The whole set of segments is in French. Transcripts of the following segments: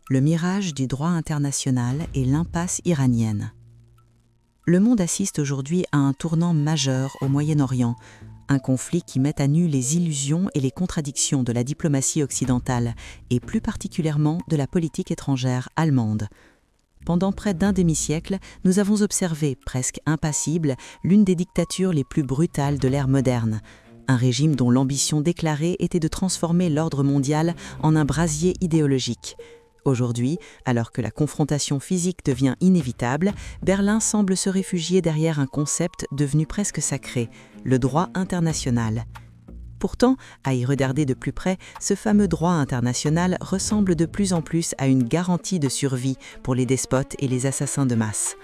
le mirage du droit international et l'impasse iranienne. Le monde assiste aujourd'hui à un tournant majeur au Moyen-Orient, un conflit qui met à nu les illusions et les contradictions de la diplomatie occidentale, et plus particulièrement de la politique étrangère allemande. Pendant près d'un demi-siècle, nous avons observé, presque impassibles, l'une des dictatures les plus brutales de l'ère moderne, un régime dont l'ambition déclarée était de transformer l'ordre mondial en un brasier idéologique. Aujourd'hui, alors que la confrontation physique devient inévitable, Berlin semble se réfugier derrière un concept devenu presque sacré, le droit international. Pourtant, à y regarder de plus près, ce fameux droit international ressemble de plus en plus à une garantie de survie pour les despotes et les assassins de masse.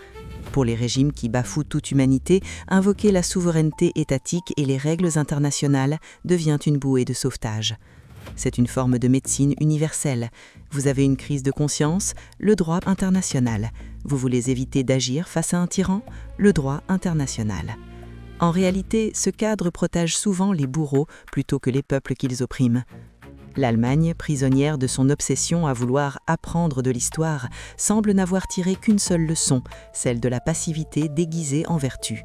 Pour les régimes qui bafouent toute humanité, invoquer la souveraineté étatique et les règles internationales devient une bouée de sauvetage. C'est une forme de médecine universelle. Vous avez une crise de conscience, le droit international. Vous voulez éviter d'agir face à un tyran, le droit international. En réalité, ce cadre protège souvent les bourreaux plutôt que les peuples qu'ils oppriment. L'Allemagne, prisonnière de son obsession à vouloir apprendre de l'histoire, semble n'avoir tiré qu'une seule leçon, celle de la passivité déguisée en vertu.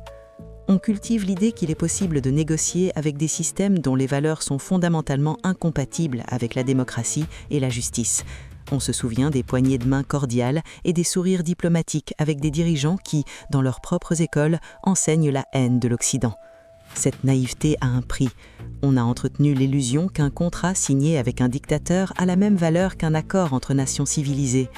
On cultive l'idée qu'il est possible de négocier avec des systèmes dont les valeurs sont fondamentalement incompatibles avec la démocratie et la justice. On se souvient des poignées de main cordiales et des sourires diplomatiques avec des dirigeants qui, dans leurs propres écoles, enseignent la haine de l'Occident. Cette naïveté a un prix. On a entretenu l'illusion qu'un contrat signé avec un dictateur a la même valeur qu'un accord entre nations civilisées.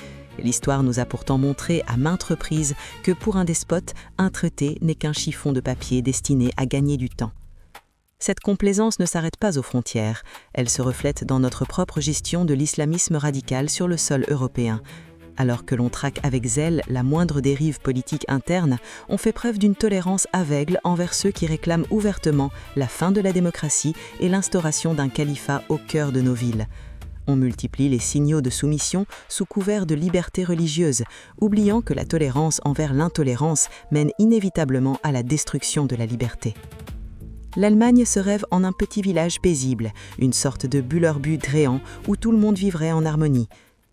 L'histoire nous a pourtant montré à maintes reprises que pour un despote, un traité n'est qu'un chiffon de papier destiné à gagner du temps. Cette complaisance ne s'arrête pas aux frontières, elle se reflète dans notre propre gestion de l'islamisme radical sur le sol européen. Alors que l'on traque avec zèle la moindre dérive politique interne, on fait preuve d'une tolérance aveugle envers ceux qui réclament ouvertement la fin de la démocratie et l'instauration d'un califat au cœur de nos villes. On multiplie les signaux de soumission sous couvert de liberté religieuse, oubliant que la tolérance envers l'intolérance mène inévitablement à la destruction de la liberté. L'Allemagne se rêve en un petit village paisible, une sorte de Bullerbü dréant où tout le monde vivrait en harmonie.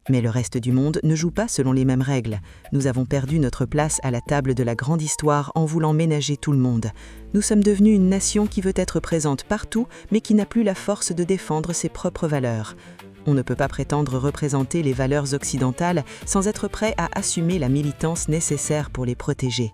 Mais le reste du monde ne joue pas selon les mêmes règles. Nous avons perdu notre place à la table de la grande histoire en voulant ménager tout le monde. Nous sommes devenus une nation qui veut être présente partout, mais qui n'a plus la force de défendre ses propres valeurs. On ne peut pas prétendre représenter les valeurs occidentales sans être prêt à assumer la militance nécessaire pour les protéger.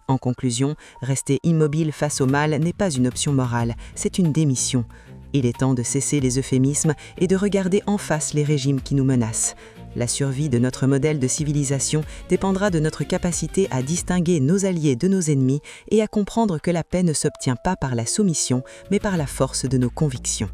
En conclusion, rester immobile face au mal n'est pas une option morale, c'est une démission. Il est temps de cesser les euphémismes et de regarder en face les régimes qui nous menacent. La survie de notre modèle de civilisation dépendra de notre capacité à distinguer nos alliés de nos ennemis et à comprendre que la paix ne s'obtient pas par la soumission, mais par la force de nos convictions.